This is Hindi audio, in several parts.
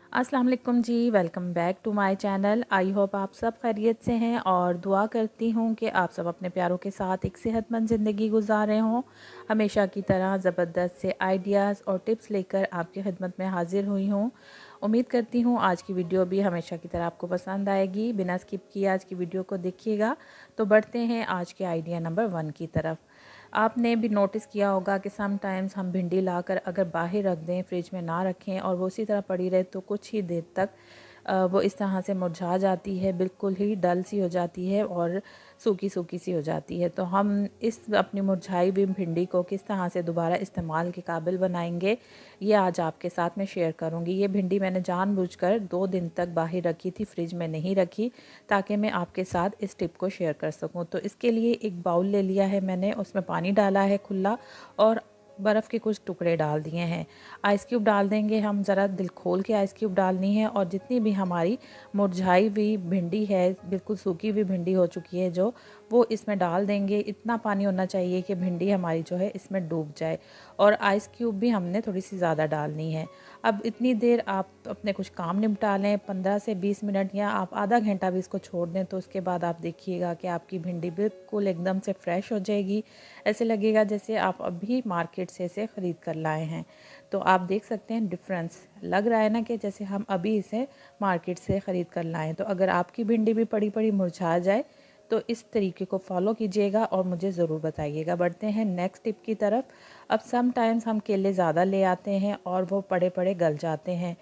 अस्सलाम वालेकुम जी, welcome back to my channel. I hope आप सब खैरियत से हैं और दुआ करती हूँ कि आप सब अपने प्यारों के साथ एक सेहतमंद ज़िंदगी गुजार रहे हों। हमेशा की तरह ज़बरदस्त से आइडियाज़ और टिप्स लेकर आपकी खिदमत में हाज़िर हुई हूँ। उम्मीद करती हूँ आज की वीडियो भी हमेशा की तरह आपको पसंद आएगी। बिना स्किप किए आज की वीडियो को देखिएगा। तो बढ़ते हैं आज के आइडिया नंबर 1 की तरफ। आपने भी नोटिस किया होगा कि सम टाइम्स हम भिंडी लाकर अगर बाहर रख दें, फ्रिज में ना रखें और वो उसी तरह पड़ी रहे तो कुछ ही देर तक वो इस तरह से मुरझा जाती है, बिल्कुल ही डल सी हो जाती है और सूखी सूखी सी हो जाती है। तो हम इस अपनी मुरझाई हुई भिंडी को किस तरह से दोबारा इस्तेमाल के काबिल बनाएंगे, ये आज आपके साथ मैं शेयर करूंगी। ये भिंडी मैंने जानबूझकर 2 दिन तक बाहर रखी थी, फ्रिज में नहीं रखी, ताकि मैं आपके साथ इस टिप को शेयर कर सकूं। तो इसके लिए एक बाउल ले लिया है मैंने, उसमें पानी डाला है खुला और बर्फ़ के कुछ टुकड़े डाल दिए हैं। आइस क्यूब डाल देंगे हम, ज़रा दिल खोल के आइस क्यूब डालनी है। और जितनी भी हमारी मुरझाई हुई भिंडी है, बिल्कुल सूखी हुई भिंडी हो चुकी है जो, वो इसमें डाल देंगे। इतना पानी होना चाहिए कि भिंडी हमारी जो है इसमें डूब जाए। और आइस क्यूब भी हमने थोड़ी सी ज़्यादा डालनी है। अब इतनी देर आप अपने कुछ काम निपटा लें, 15 से 20 मिनट या आप आधा घंटा भी इसको छोड़ दें, तो उसके बाद आप देखिएगा कि आपकी भिंडी बिल्कुल एकदम से फ्रेश हो जाएगी। ऐसे लगेगा जैसे आप अभी मार्केट से इसे ख़रीद कर लाए हैं। तो आप देख सकते हैं डिफरेंस लग रहा है ना, कि जैसे हम अभी इसे मार्केट से ख़रीद कर लाएं। तो अगर आपकी भिंडी भी पड़ी पड़ी मुरझा जाए तो इस तरीके को फॉलो कीजिएगा और मुझे ज़रूर बताइएगा। बढ़ते हैं नेक्स्ट टिप की तरफ। अब सम टाइम्स हम केले ज़्यादा ले आते हैं और वो पड़े पड़े गल जाते हैं,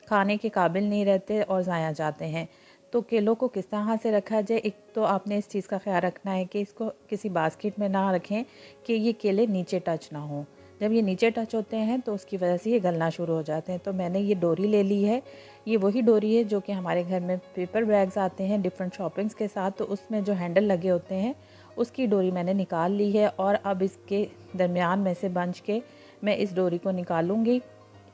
खाने के काबिल नहीं रहते और ज़ाया जाते हैं। तो केलों को किस तरह से रखा जाए, एक तो आपने इस चीज़ का ख्याल रखना है कि इसको किसी बास्केट में ना रखें कि ये केले नीचे टच ना हों। जब ये नीचे टच होते हैं तो उसकी वजह से ये गलना शुरू हो जाते हैं। तो मैंने ये डोरी ले ली है। ये वही डोरी है जो कि हमारे घर में पेपर बैग्स आते हैं डिफरेंट शॉपिंग्स के साथ, तो उसमें जो हैंडल लगे होते हैं उसकी डोरी मैंने निकाल ली है। और अब इसके दरमियान में से बंच के मैं इस डोरी को निकालूंगी।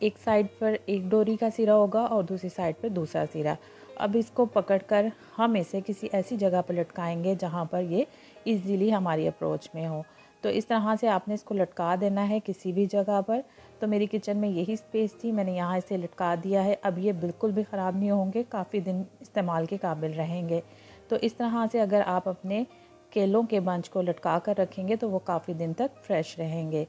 एक साइड पर एक डोरी का सिरा होगा और दूसरी साइड पर दूसरा सिरा। अब इसको पकड़कर हम इसे किसी ऐसी जगह पर लटकाएंगे जहाँ पर ये इजीली हमारी अप्रोच में हो। तो इस तरह से आपने इसको लटका देना है किसी भी जगह पर। तो मेरी किचन में यही स्पेस थी, मैंने यहाँ इसे लटका दिया है। अब ये बिल्कुल भी ख़राब नहीं होंगे, काफ़ी दिन इस्तेमाल के काबिल रहेंगे। तो इस तरह से अगर आप अपने केलों के बंच को लटका कर रखेंगे तो वो काफ़ी दिन तक फ्रेश रहेंगे।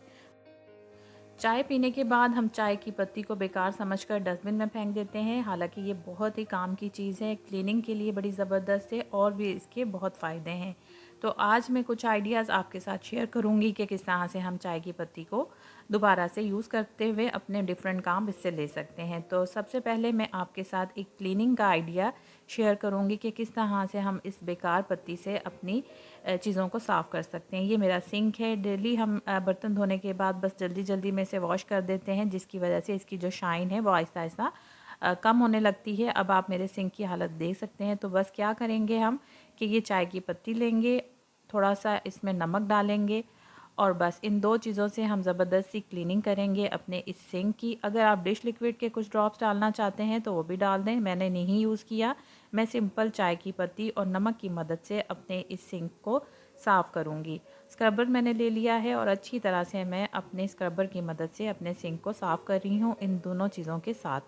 चाय पीने के बाद हम चाय की पत्ती को बेकार समझकर डस्टबिन में फेंक देते हैं, हालांकि ये बहुत ही काम की चीज़ है, क्लीनिंग के लिए बड़ी ज़बरदस्त है और भी इसके बहुत फ़ायदे हैं। तो आज मैं कुछ आइडियाज़ आपके साथ शेयर करूंगी कि किस तरह से हम चाय की पत्ती को दोबारा से यूज़ करते हुए अपने डिफरेंट काम इससे ले सकते हैं। तो सबसे पहले मैं आपके साथ एक क्लीनिंग का आइडिया शेयर करूंगी कि किस तरह से हम इस बेकार पत्ती से अपनी चीज़ों को साफ़ कर सकते हैं। ये मेरा सिंक है, डेली हम बर्तन धोने के बाद बस जल्दी जल्दी में इसे वॉश कर देते हैं, जिसकी वजह से इसकी जो शाइन है वो आहिस्ता आहिस्ता कम होने लगती है। अब आप मेरे सिंक की हालत देख सकते हैं। तो बस क्या करेंगे हम कि ये चाय की पत्ती लेंगे, थोड़ा सा इसमें नमक डालेंगे और बस इन दो चीज़ों से हम ज़बरदस्त सी क्लीनिंग करेंगे अपने इस सिंक की। अगर आप डिश लिक्विड के कुछ ड्रॉप्स डालना चाहते हैं तो वो भी डाल दें, मैंने नहीं यूज़ किया। मैं सिंपल चाय की पत्ती और नमक की मदद से अपने इस सिंक को साफ़ करूँगी। स्क्रबर मैंने ले लिया है और अच्छी तरह से मैं अपने स्क्रबर की मदद से अपने सिंक को साफ़ कर रही हूँ इन दोनों चीज़ों के साथ।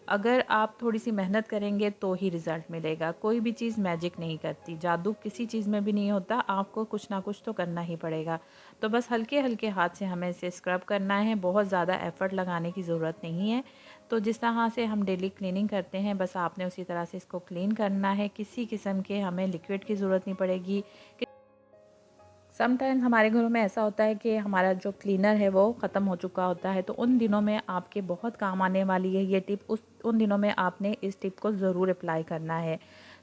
अगर आप थोड़ी सी मेहनत करेंगे तो ही रिज़ल्ट मिलेगा। कोई भी चीज़ मैजिक नहीं करती, जादू किसी चीज़ में भी नहीं होता, आपको कुछ ना कुछ तो करना ही पड़ेगा। तो बस हल्के हल्के हाथ से हमें इसे स्क्रब करना है, बहुत ज़्यादा एफ़र्ट लगाने की ज़रूरत नहीं है। तो जिस तरह से हम डेली क्लीनिंग करते हैं बस आपने उसी तरह से इसको क्लीन करना है। किसी किस्म के हमें लिक्विड की ज़रूरत नहीं पड़ेगी। समटाइम्स हमारे घरों में ऐसा होता है कि हमारा जो क्लीनर है वो ख़त्म हो चुका होता है, तो उन दिनों में आपके बहुत काम आने वाली है ये टिप। उन दिनों में आपने इस टिप को ज़रूर अप्लाई करना है।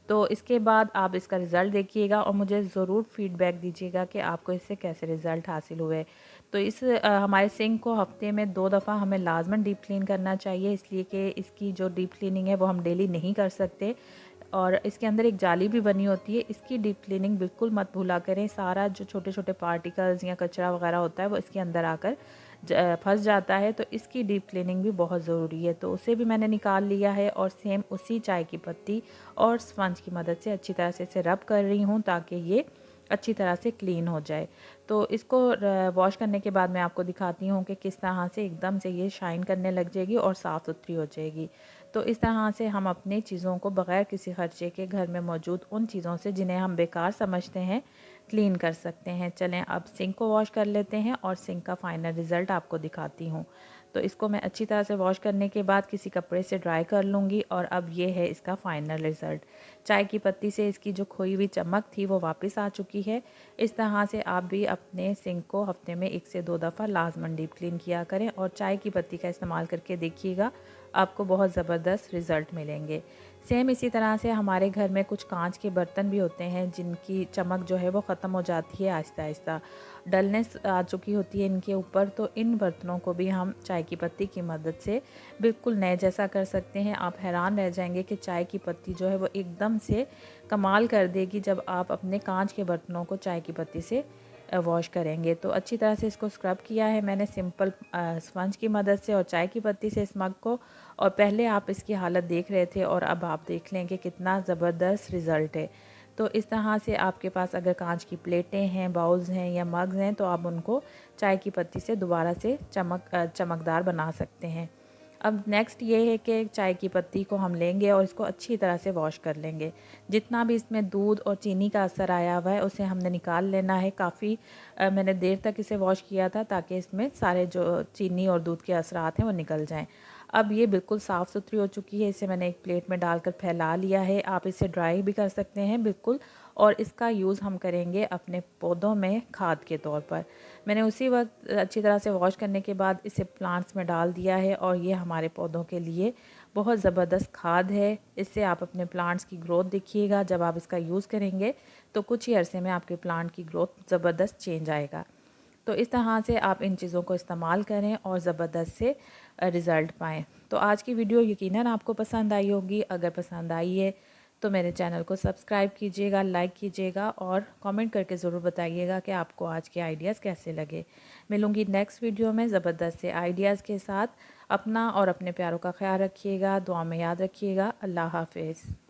तो इसके बाद आप इसका रिज़ल्ट देखिएगा और मुझे ज़रूर फीडबैक दीजिएगा कि आपको इससे कैसे रिज़ल्ट हासिल हुए। तो इस हमारे सिंक को हफ़्ते में 2 दफ़ा हमें लाजमन डीप क्लीन करना चाहिए, इसलिए कि इसकी जो डीप क्लीनिंग है वो हम डेली नहीं कर सकते। और इसके अंदर एक जाली भी बनी होती है, इसकी डीप क्लीनिंग बिल्कुल मत भूला करें। सारा जो छोटे छोटे पार्टिकल्स या कचरा वगैरह होता है वो इसके अंदर आकर फंस जाता है, तो इसकी डीप क्लीनिंग भी बहुत ज़रूरी है। तो उसे भी मैंने निकाल लिया है और सेम उसी चाय की पत्ती और स्पंज की मदद से अच्छी तरह से इसे रब कर रही हूँ ताकि ये अच्छी तरह से क्लीन हो जाए। तो इसको वॉश करने के बाद मैं आपको दिखाती हूँ कि किस तरह से एकदम से ये शाइन करने लग जाएगी और साफ़ सुथरी हो जाएगी। तो इस तरह से हम अपनी चीज़ों को बग़ैर किसी ख़र्चे के घर में मौजूद उन चीज़ों से जिन्हें हम बेकार समझते हैं क्लीन कर सकते हैं। चलें अब सिंक को वॉश कर लेते हैं और सिंक का फ़ाइनल रिज़ल्ट आपको दिखाती हूँ। तो इसको मैं अच्छी तरह से वॉश करने के बाद किसी कपड़े से ड्राई कर लूँगी और अब ये है इसका फ़ाइनल रिज़ल्ट। चाय की पत्ती से इसकी जो खोई हुई चमक थी वो वापस आ चुकी है। इस तरह से आप भी अपने सिंक को हफ़्ते में 1 से 2 दफ़ा लाज़मन डीप क्लीन किया करें और चाय की पत्ती का इस्तेमाल करके देखिएगा, आपको बहुत ज़बरदस्त रिज़ल्ट मिलेंगे। सेम इसी तरह से हमारे घर में कुछ कांच के बर्तन भी होते हैं जिनकी चमक जो है वो ख़त्म हो जाती है आहिस्ता आहिस्ता, डलनेस आ चुकी होती है इनके ऊपर। तो इन बर्तनों को भी हम चाय की पत्ती की मदद से बिल्कुल नए जैसा कर सकते हैं। आप हैरान रह जाएंगे कि चाय की पत्ती जो है वो एकदम से कमाल कर देगी जब आप अपने कांच के बर्तनों को चाय की पत्ती से वॉश करेंगे। तो अच्छी तरह से इसको स्क्रब किया है मैंने सिंपल स्पंज की मदद से और चाय की पत्ती से इस मग को। और पहले आप इसकी हालत देख रहे थे और अब आप देख लें कि कितना ज़बरदस्त रिज़ल्ट है। तो इस तरह से आपके पास अगर कांच की प्लेटें हैं, बाउल्स हैं या मग्स हैं तो आप उनको चाय की पत्ती से दोबारा से चमकदार बना सकते हैं। अब नेक्स्ट ये है कि चाय की पत्ती को हम लेंगे और इसको अच्छी तरह से वॉश कर लेंगे। जितना भी इसमें दूध और चीनी का असर आया हुआ है उसे हमने निकाल लेना है। काफ़ी मैंने देर तक इसे वॉश किया था ताकि इसमें सारे जो चीनी और दूध के असरात हैं वो निकल जाएं। अब ये बिल्कुल साफ़ सुथरी हो चुकी है। इसे मैंने एक प्लेट में डालकर फैला लिया है। आप इसे ड्राई भी कर सकते हैं बिल्कुल, और इसका यूज़ हम करेंगे अपने पौधों में खाद के तौर पर। मैंने उसी वक्त अच्छी तरह से वॉश करने के बाद इसे प्लांट्स में डाल दिया है और ये हमारे पौधों के लिए बहुत ज़बरदस्त खाद है। इससे आप अपने प्लांट्स की ग्रोथ देखिएगा। जब आप इसका यूज़ करेंगे तो कुछ ही अरसे में आपके प्लांट की ग्रोथ ज़बरदस्त चेंज आएगा। तो इस तरह से आप इन चीज़ों को इस्तेमाल करें और ज़बरदस्त से रिज़ल्ट पाएँ। तो आज की वीडियो यकीनन आपको पसंद आई होगी। अगर पसंद आई है तो मेरे चैनल को सब्सक्राइब कीजिएगा, लाइक कीजिएगा और कमेंट करके ज़रूर बताइएगा कि आपको आज के आइडियाज़ कैसे लगे। मिलूँगी नेक्स्ट वीडियो में ज़बरदस्त से आइडियाज़ के साथ। अपना और अपने प्यारों का ख्याल रखिएगा, दुआ में याद रखिएगा। अल्लाह हाफ़िज़।